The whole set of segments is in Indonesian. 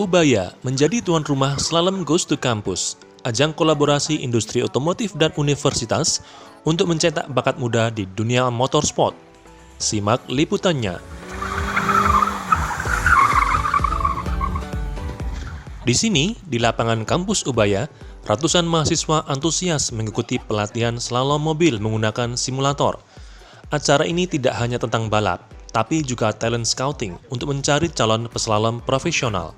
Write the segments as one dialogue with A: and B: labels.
A: Ubaya menjadi tuan rumah Slalom Goes to Campus, ajang kolaborasi industri otomotif dan universitas untuk mencetak bakat muda di dunia motorsport. Simak liputannya. Di sini, di lapangan kampus Ubaya, ratusan mahasiswa antusias mengikuti pelatihan slalom mobil menggunakan simulator. Acara ini tidak hanya tentang balap, tapi juga talent scouting untuk mencari calon peslalom profesional.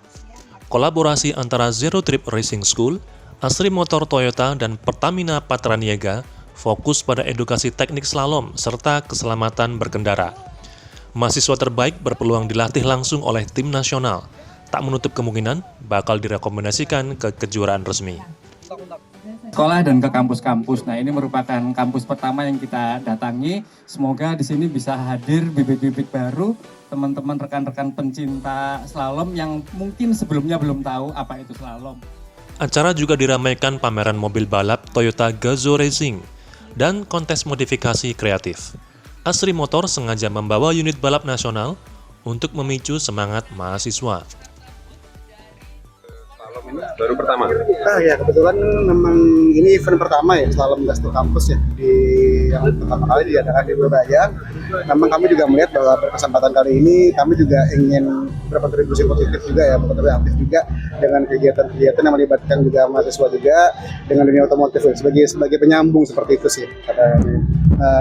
A: Kolaborasi antara Zero Trip Racing School, Asri Motor Toyota, dan Pertamina Patraniaga fokus pada edukasi teknik slalom serta keselamatan berkendara. Mahasiswa terbaik berpeluang dilatih langsung oleh tim nasional. Tak menutup kemungkinan bakal direkomendasikan ke kejuaraan resmi.
B: Sekolah dan ke kampus-kampus. Nah, ini merupakan kampus pertama yang kita datangi. Semoga di sini bisa hadir bibit-bibit baru, teman-teman rekan-rekan pencinta slalom yang mungkin sebelumnya belum tahu apa itu slalom.
A: Acara juga diramaikan pameran mobil balap Toyota Gazoo Racing dan kontes modifikasi kreatif. Asri Motor sengaja membawa unit balap nasional untuk memicu semangat mahasiswa.
C: Baru pertama?
D: Ya kebetulan memang ini event pertama ya, Slalom Goes to Campus ya, yang pertama kali diadakan di Surabaya. Memang kami juga melihat bahwa kesempatan kali ini kami juga ingin berkontribusi positif juga ya, berkontribusi aktif juga dengan kegiatan-kegiatan yang melibatkan juga mahasiswa juga dengan dunia otomotif sebagai penyambung seperti itu sih. Ada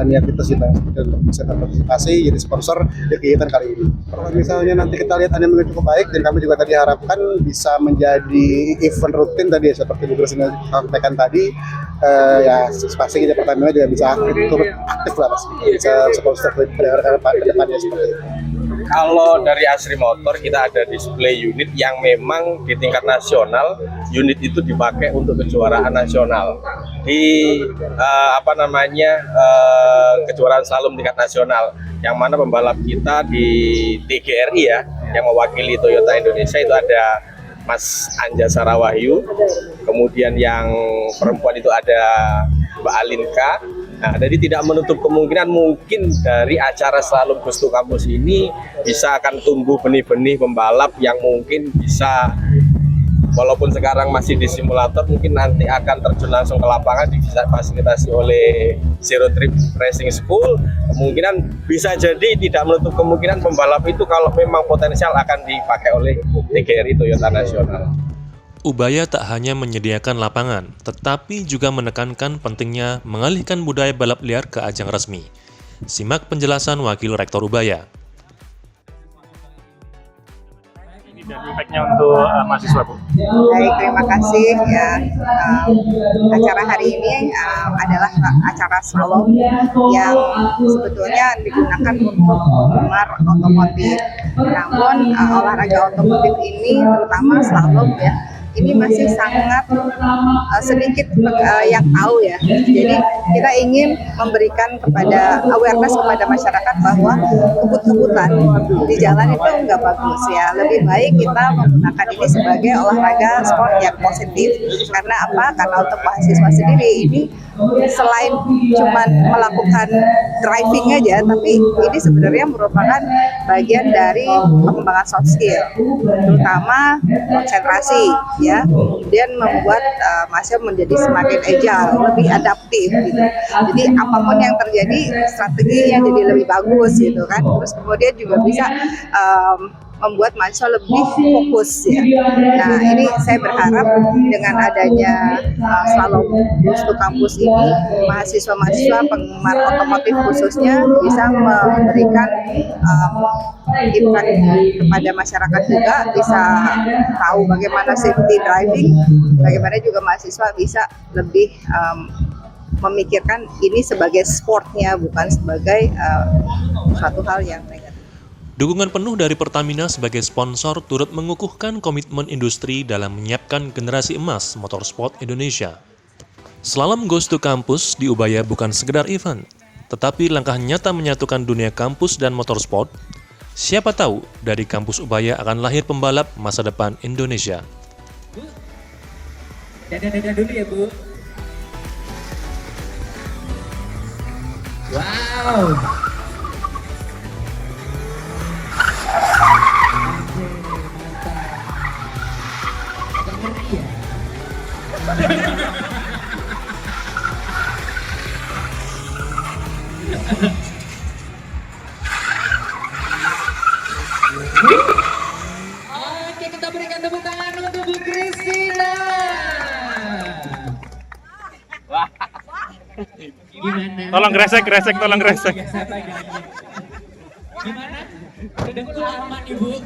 D: niat kita sih untuk bisa berpartisipasi jadi sponsor di kegiatan kali ini. Kalau misalnya nanti kita lihat animenya cukup baik dan kami juga tadi harapkan bisa menjadi event rutin tadi ya, seperti Bu Guru sampaikan tadi, ya pasti kita Pertamina juga bisa aktif lah Mas, bisa sponsor ke depannya seperti itu.
C: Kalau dari Asri Motor kita ada display unit yang memang di tingkat nasional, unit itu dipakai untuk kejuaraan nasional di kejuaraan slalom tingkat nasional, yang mana pembalap kita di TGRI ya, yang mewakili Toyota Indonesia itu ada Mas Anja Sarawahyu, kemudian yang perempuan itu ada Mbak Alinka. Nah, jadi tidak menutup kemungkinan mungkin dari acara Slalom Goes to Campus ini bisa akan tumbuh benih-benih pembalap yang mungkin bisa, walaupun sekarang masih di simulator, mungkin nanti akan terjun langsung ke lapangan difasilitasi oleh Zero Trip Racing School. Kemungkinan bisa jadi tidak menutup kemungkinan pembalap itu kalau memang potensial akan dipakai oleh TGRI Toyota Nasional.
A: Ubaya tak hanya menyediakan lapangan, tetapi juga menekankan pentingnya mengalihkan budaya balap liar ke ajang resmi. Simak penjelasan Wakil Rektor Ubaya.
E: Dan impactnya untuk mahasiswa, Bu.
F: Baik, terima kasih ya. Acara hari ini adalah acara slalom yang sebetulnya digunakan untuk penggemar otomotif. Namun olahraga otomotif ini, terutama slalom ya, ini masih sangat sedikit yang tahu ya. Jadi kita ingin memberikan kepada awareness kepada masyarakat bahwa kebut-kebutan di jalan itu nggak bagus ya. Lebih baik kita menggunakan ini sebagai olahraga sport yang positif. Karena apa? Karena untuk mahasiswa sendiri ini selain cuma melakukan driving aja, tapi ini sebenarnya merupakan bagian dari pengembangan soft skill, terutama konsentrasi ya, kemudian membuat mahasiswa menjadi semakin agile, lebih adaptif gitu. Jadi apapun yang terjadi, strateginya jadi lebih bagus gitu kan. Terus kemudian juga bisa membuat mahasiswa lebih fokus ya. Nah, ini saya berharap dengan adanya Slalom Goes to Campus ini, mahasiswa-mahasiswa penggemar otomotif khususnya bisa memberikan impact kepada masyarakat juga, bisa tahu bagaimana safety driving, bagaimana juga mahasiswa bisa lebih memikirkan ini sebagai sportnya, bukan sebagai suatu hal yang negatif.
A: Dukungan penuh dari Pertamina sebagai sponsor turut mengukuhkan komitmen industri dalam menyiapkan generasi emas motorsport Indonesia. Slalom Goes to Campus di Ubaya bukan sekedar event, tetapi langkah nyata menyatukan dunia kampus dan motorsport. Siapa tahu dari kampus Ubaya akan lahir pembalap masa depan Indonesia.
G: Dadah dulu ya, Bu. Wow. Oke, kita berikan tepuk tangan untuk Bu Christina. Gimana?
E: Tolong gresek, tolong gresek.
G: Ya, siapa lagi? Gimana? Udah aman Ibu?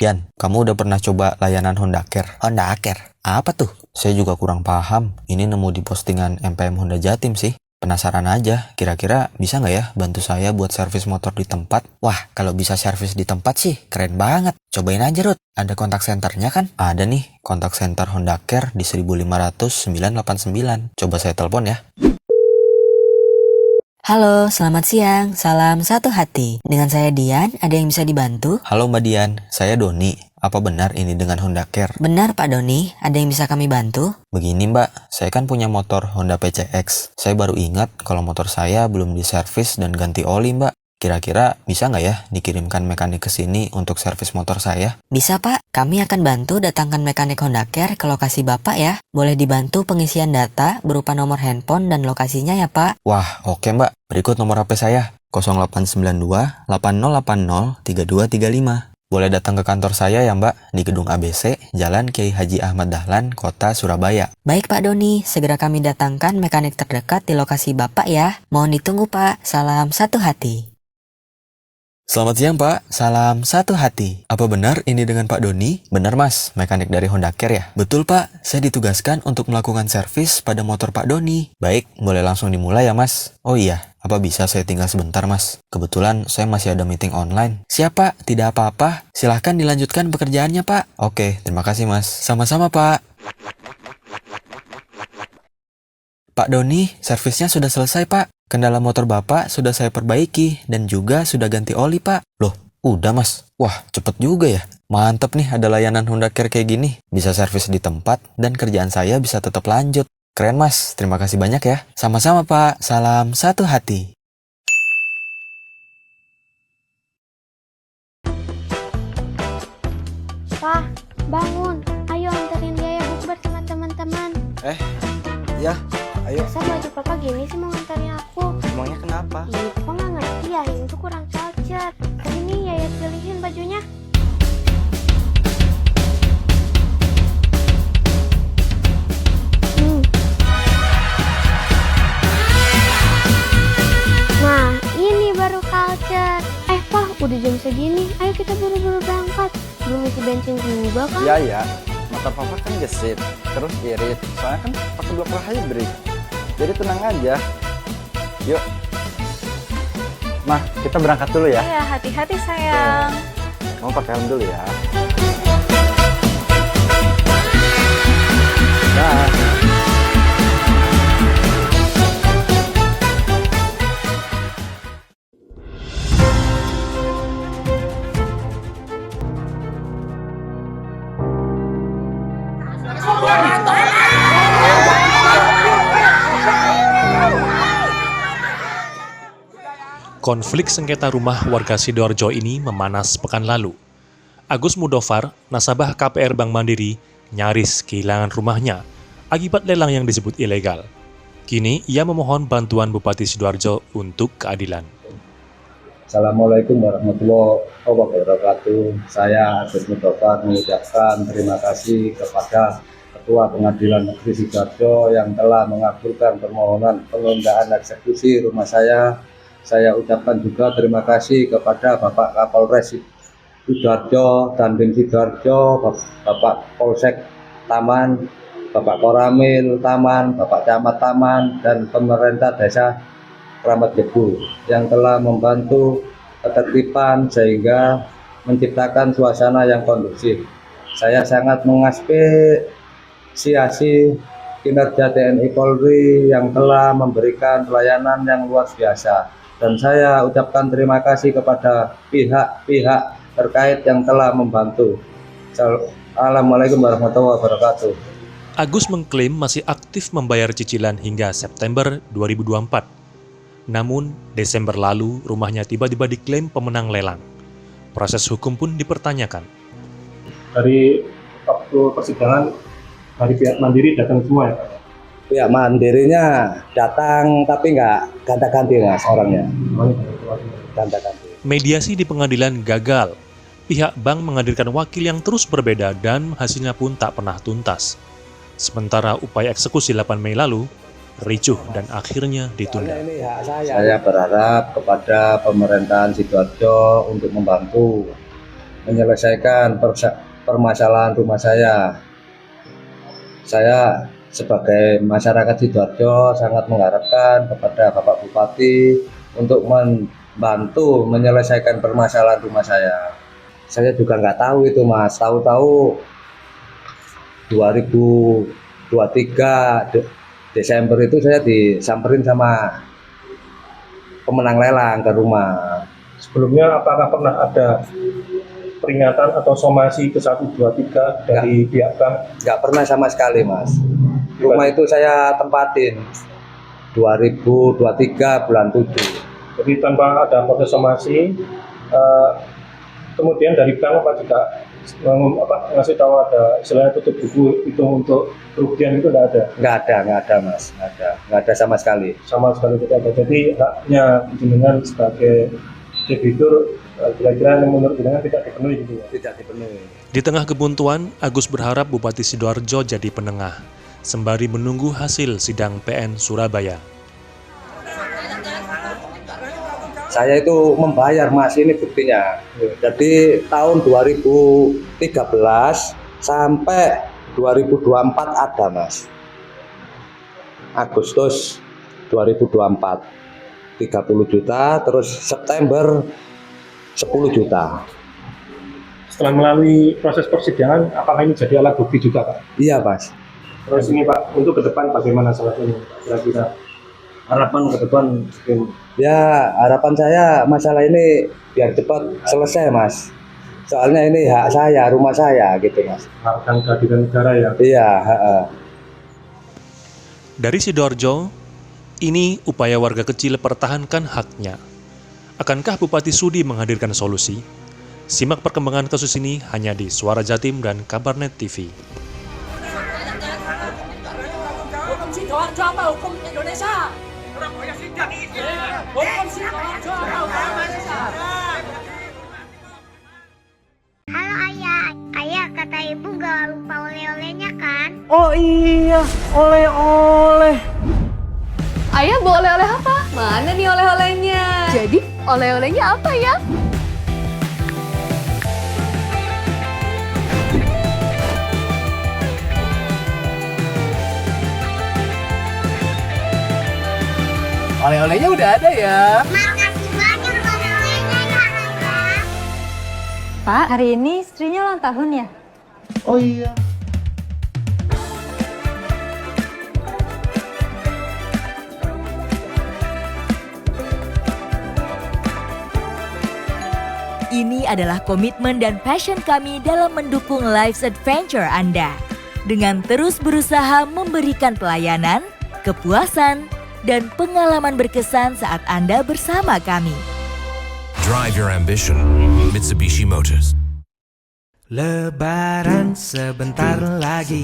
H: Yan, kamu udah pernah coba layanan Honda Care? Honda Care? Apa tuh? Saya juga kurang paham. Ini nemu di postingan MPM Honda Jatim sih. Penasaran aja, kira-kira bisa nggak ya bantu saya buat servis motor di tempat? Wah, kalau bisa servis di tempat sih, keren banget. Cobain aja, Rut. Ada kontak senternya kan? Ada nih, kontak center Honda Care di 1500989. Coba saya telepon ya.
I: Halo, selamat siang. Salam satu hati. Dengan saya Dian, ada yang bisa dibantu?
H: Halo Mbak Dian, saya Doni. Apa benar ini dengan Honda Care?
I: Benar Pak Doni, ada yang bisa kami bantu?
H: Begini Mbak, saya kan punya motor Honda PCX. Saya baru ingat kalau motor saya belum diservis dan ganti oli Mbak. Kira-kira bisa nggak ya dikirimkan mekanik ke sini untuk servis motor saya?
I: Bisa Pak, kami akan bantu datangkan mekanik Honda Care ke lokasi Bapak ya. Boleh dibantu pengisian data berupa nomor handphone dan lokasinya ya Pak.
H: Wah, oke Mbak. Berikut nomor HP saya, 0892 8080 3235. Boleh datang ke kantor saya ya Mbak, di Gedung ABC, Jalan Kiai Haji Ahmad Dahlan, Kota Surabaya.
I: Baik Pak Doni, segera kami datangkan mekanik terdekat di lokasi Bapak ya. Mohon ditunggu Pak, salam satu hati.
H: Selamat siang Pak, salam satu hati. Apa benar ini dengan Pak Doni? Benar Mas, mekanik dari Honda Care ya? Betul Pak, saya ditugaskan untuk melakukan servis pada motor Pak Doni. Baik, boleh langsung dimulai ya Mas? Oh iya, apa bisa saya tinggal sebentar Mas? Kebetulan saya masih ada meeting online. Siap Pak, tidak apa-apa. Silahkan dilanjutkan pekerjaannya Pak. Oke, terima kasih Mas. Sama-sama Pak. Pak Doni, servisnya sudah selesai Pak. Kendala motor Bapak sudah saya perbaiki dan juga sudah ganti oli Pak. Loh, udah Mas. Wah, cepet juga ya. Mantep nih ada layanan Honda Care kayak gini. Bisa servis di tempat dan kerjaan saya bisa tetap lanjut. Keren Mas, terima kasih banyak ya. Sama-sama Pak, salam satu hati.
J: Pak, bangun. Ayo anterin Yaya bukber sama teman-teman.
K: Ya, ayo.
J: Masa baju papa gini sih mau nganterin aku?
K: Emangnya kenapa?
J: Ih, papa nggak ngerti ya, ini tuh kurang culture. Tadi nih Yaya pilihin bajunya. Nah, ini baru culture. Pak, udah jam segini. Ayo kita buru-buru berangkat. Belum isi bensin juga kan?
K: Iya, ya. Motor papa kan gesit, terus irit. Soalnya kan pakai 2 hybrid. Jadi tenang aja. Yuk. Mah, kita berangkat dulu ya.
J: Iya, hati-hati sayang.
K: Kamu pakai helm dulu ya. Dah.
A: Konflik sengketa rumah warga Sidoarjo ini memanas pekan lalu. Agus Mudofar, nasabah KPR Bank Mandiri, nyaris kehilangan rumahnya akibat lelang yang disebut ilegal. Kini ia memohon bantuan Bupati Sidoarjo untuk keadilan.
L: Assalamualaikum warahmatullahi wabarakatuh. Saya Agus Mudofar mengucapkan terima kasih kepada Ketua Pengadilan Negeri Sidoarjo yang telah mengabulkan permohonan penundaan eksekusi rumah saya. Saya ucapkan juga terima kasih kepada Bapak Kapolres Sidoarjo, Dandim Sidoarjo, Bapak Polsek Taman, Bapak Koramil Taman, Bapak Camat Taman, dan pemerintah desa Kramat Jebu yang telah membantu ketertiban sehingga menciptakan suasana yang kondusif. Saya sangat mengapresiasi kinerja TNI Polri yang telah memberikan pelayanan yang luar biasa. Dan saya ucapkan terima kasih kepada pihak-pihak terkait yang telah membantu. Assalamualaikum warahmatullahi wabarakatuh.
A: Agus mengklaim masih aktif membayar cicilan hingga September 2024. Namun, Desember lalu rumahnya tiba-tiba diklaim pemenang lelang. Proses hukum pun dipertanyakan.
E: Dari waktu persidangan, dari pihak Mandiri datang semua ya Pak?
L: Pihak Mandirinya datang tapi nggak ganti-ganti Mas orangnya. Ganti-ganti.
A: Mediasi di pengadilan gagal. Pihak bank menghadirkan wakil yang terus berbeda dan hasilnya pun tak pernah tuntas. Sementara upaya eksekusi 8 Mei lalu, ricuh dan akhirnya ditunda.
L: Saya berharap kepada pemerintahan Sidoarjo untuk membantu menyelesaikan permasalahan rumah saya. Saya sebagai masyarakat Sidoarjo sangat mengharapkan kepada Bapak Bupati untuk membantu menyelesaikan permasalahan rumah saya. Saya juga nggak tahu itu Mas, tahu-tahu 2023 Desember itu saya disamperin sama pemenang lelang ke rumah.
E: Sebelumnya apakah pernah ada peringatan atau somasi ke 123 dari pihak bank?
L: Nggak pernah sama sekali Mas. Rumah itu saya tempatin 2023 bulan 7.
E: Jadi tanpa ada proses somasi, kemudian dari bank Pak juga ngasih tahu ada istilahnya tutup buku itu untuk kerugian itu nggak ada?
L: Nggak ada Mas, nggak ada sama sekali.
E: Sama sekali tidak ada. Jadi haknya jenengan sebagai debitur kira-kira yang menurut jenengan tidak dipenuhi gitu ya?
L: Tidak dipenuhi.
A: Di tengah kebuntuan, Agus berharap Bupati Sidoarjo jadi penengah, sembari menunggu hasil sidang PN Surabaya.
L: Saya itu membayar Mas, ini buktinya. Jadi tahun 2013 sampai 2024 ada Mas. Agustus 2024 30 juta, terus September 10 juta.
E: Setelah melalui proses persidangan, apakah ini jadi alat bukti juga Pak?
L: Iya Mas.
E: Terus ini Pak, untuk ke depan bagaimana salah ini kira-kira?
L: Harapan ke depan, ya harapan saya masalah ini biar cepat selesai Mas. Soalnya ini hak saya, rumah saya gitu Mas.
E: Hak dan kehadiran negara ya?
L: Iya.
A: Dari Sidoarjo, ini upaya warga kecil pertahankan haknya. Akankah Bupati sudi menghadirkan solusi? Simak perkembangan kasus ini hanya di Suara Jatim dan Kabarnet TV.
G: Hukum Sidoarjo apa hukum Indonesia? Hukum Sidoarjo apa hukum Indonesia?
J: Halo ayah, ayah kata ibu gak lupa oleh-olehnya kan?
M: Oh iya, oleh-oleh.
N: Ayah bawa oleh-oleh apa? Mana nih oleh-olehnya? Jadi oleh-olehnya apa ya?
M: Oleh-olehnya udah ada ya.
J: Makasih banyak oleh-olehnya ya ayah.
O: Pak, hari ini istrinya ulang tahun ya?
M: Oh iya.
P: Ini adalah komitmen dan passion kami dalam mendukung life's adventure Anda. Dengan terus berusaha memberikan pelayanan, kepuasan, dan pengalaman berkesan saat Anda bersama kami.
Q: Drive your ambition, Mitsubishi Motors.
R: Lebaran sebentar lagi,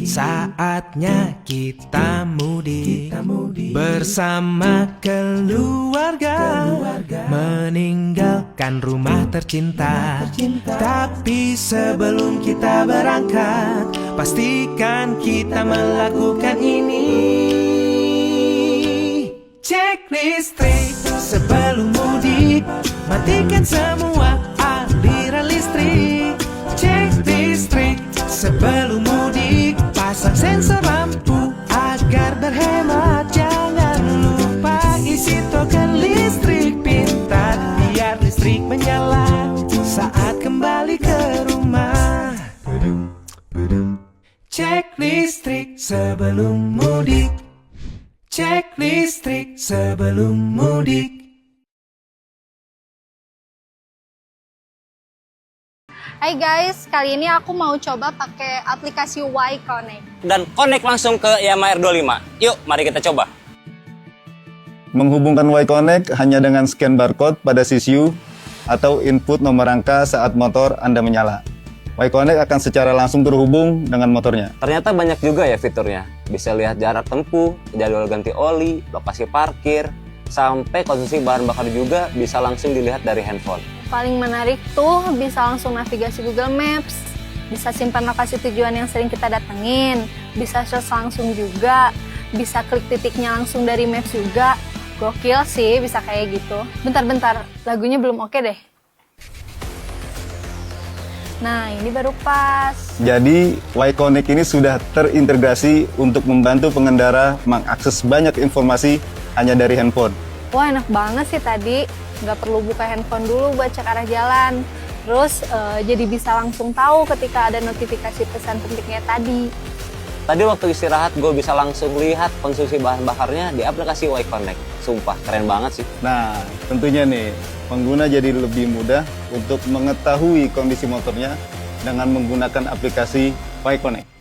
R: saatnya kita mudik bersama keluarga, meninggalkan rumah tercinta. Tapi sebelum kita berangkat, pastikan kita melakukan ini. Cek listrik sebelum mudik, matikan semua aliran listrik. Cek listrik sebelum mudik, pasang sensor lampu agar berhemat. Jangan lupa isi token listrik pintar, biar listrik menyala saat kembali ke rumah. Cek listrik sebelum mudik. Cek listrik sebelum mudik.
O: Hai guys, kali ini aku mau coba pakai aplikasi Y-Connect.
S: Dan connect langsung ke Yamaha R25. Yuk, mari kita coba.
T: Menghubungkan Y-Connect hanya dengan scan barcode pada CCU atau input nomor rangka saat motor Anda menyala. Y-Connect akan secara langsung terhubung dengan motornya.
S: Ternyata banyak juga ya fiturnya. Bisa lihat jarak tempuh, jadwal ganti oli, lokasi parkir, sampai konsumsi bahan bakar juga bisa langsung dilihat dari handphone.
O: Paling menarik tuh bisa langsung navigasi Google Maps, bisa simpan lokasi tujuan yang sering kita datengin, bisa search langsung juga, bisa klik titiknya langsung dari Maps juga. Gokil sih bisa kayak gitu. Bentar-bentar, lagunya belum oke deh. Nah, ini baru pas.
T: Jadi, Y-Connect ini sudah terintegrasi untuk membantu pengendara mengakses banyak informasi hanya dari handphone.
O: Wah, enak banget sih tadi. Nggak perlu buka handphone dulu buat cek arah jalan. Terus jadi bisa langsung tahu ketika ada notifikasi pesan pentingnya tadi.
S: Tadi waktu istirahat gue bisa langsung lihat konsumsi bahan bakarnya di aplikasi Y-Connect. Sumpah, keren banget sih.
T: Nah, tentunya nih, pengguna jadi lebih mudah untuk mengetahui kondisi motornya dengan menggunakan aplikasi Y-Connect.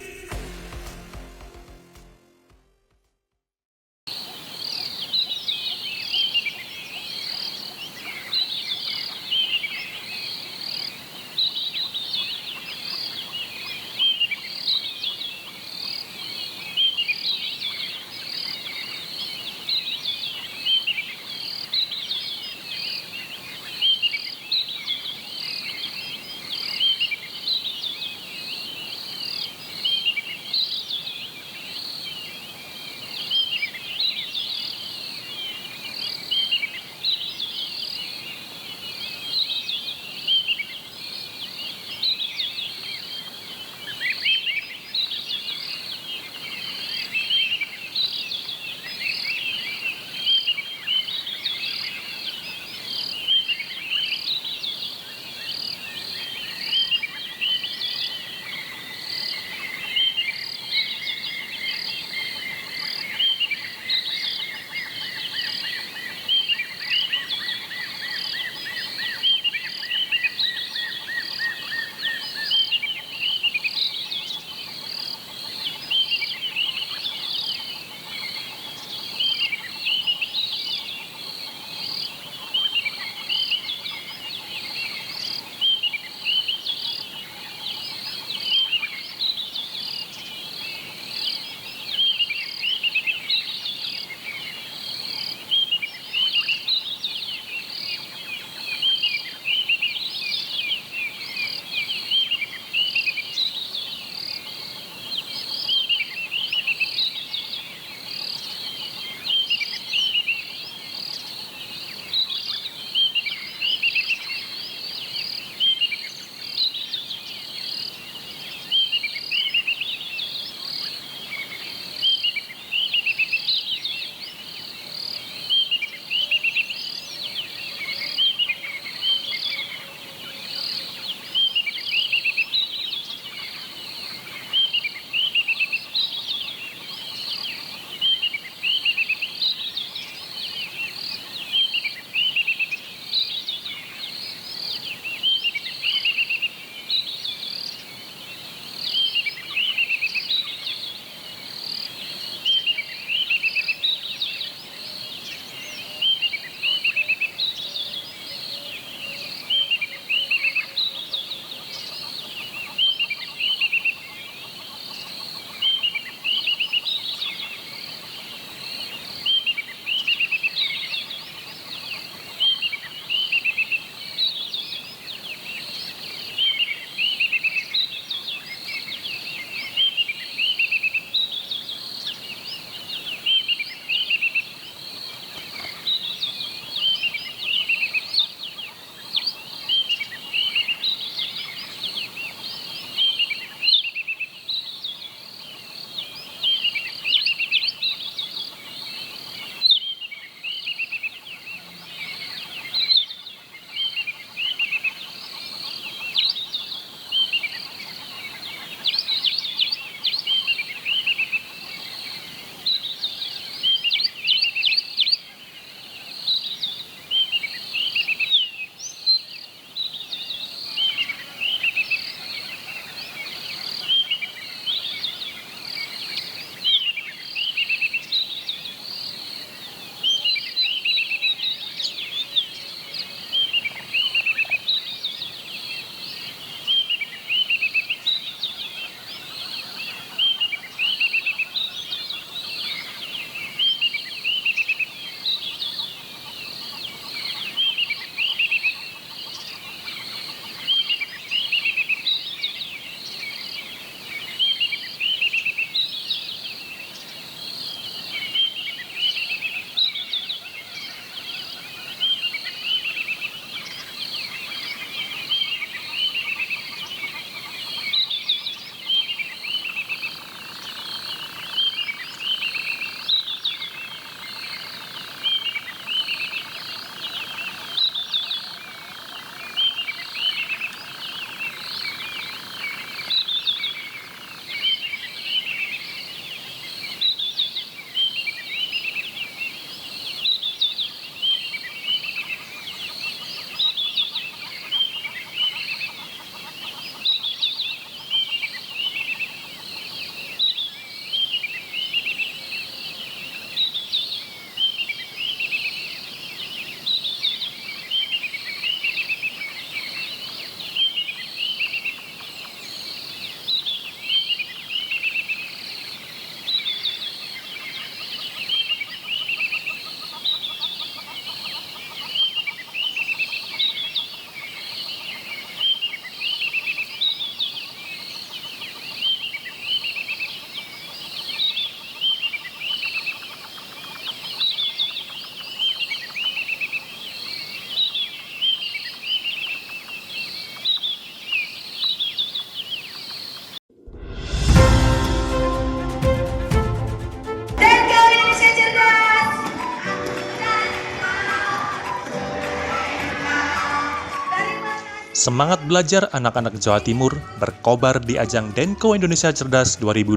A: Semangat belajar anak-anak Jawa Timur berkobar di ajang Denko Indonesia Cerdas 2025.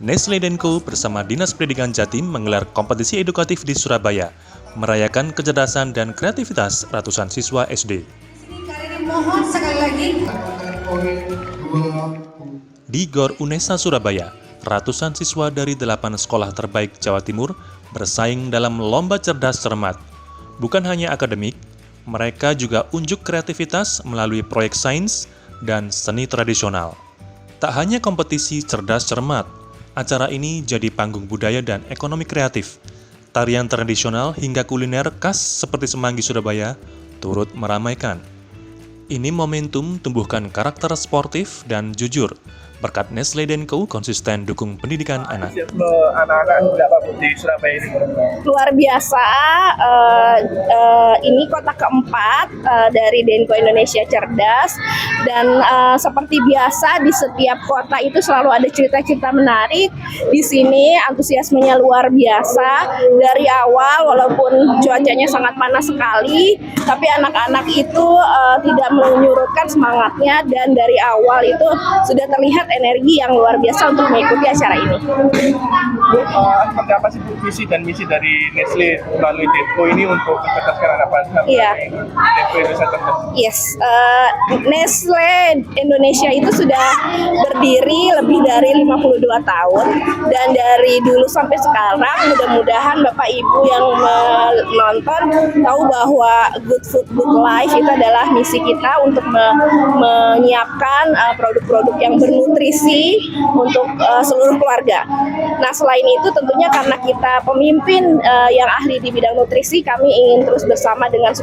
A: Nestle Denko bersama Dinas Pendidikan Jatim menggelar kompetisi edukatif di Surabaya, merayakan kecerdasan dan kreativitas ratusan siswa SD.
R: Mohon sekali lagi.
A: Di Gor Unesa Surabaya, ratusan siswa dari 8 sekolah terbaik Jawa Timur bersaing dalam lomba cerdas cermat. Bukan hanya akademik, mereka juga unjuk kreativitas melalui proyek sains dan seni tradisional. Tak hanya kompetisi cerdas cermat, acara ini jadi panggung budaya dan ekonomi kreatif. Tarian tradisional hingga kuliner khas seperti semanggi Surabaya turut meramaikan. Ini momentum tumbuhkan karakter sportif dan jujur. Berkat Nestle Denko konsisten dukung pendidikan anak.
E: Anak-anak di Surabaya ini
U: luar biasa. Ini kota keempat dari Denko Indonesia Cerdas, dan seperti biasa di setiap kota itu selalu ada cerita-cerita menarik. Di sini antusiasmenya luar biasa dari awal, walaupun cuacanya sangat panas sekali, tapi anak-anak itu tidak menyurutkan semangatnya, dan dari awal itu sudah terlihat energi yang luar biasa untuk mengikuti acara ini.
E: Bu, seperti apa sih visi dan misi dari Nestle melalui Denko ini untuk mencerdaskan anak bangsa?
U: Iya.
E: Denko Indonesia Cerdas.
U: Yes, Nestle Indonesia itu sudah berdiri lebih dari 52 tahun, dan dari dulu sampai sekarang mudah-mudahan Bapak Ibu yang menonton tahu bahwa Good Food Good Life itu adalah misi kita untuk menyiapkan produk-produk yang bernutrisi untuk seluruh keluarga. Nah, selain itu tentunya karena kita pemimpin yang ahli di bidang nutrisi, kami ingin terus bersama dengan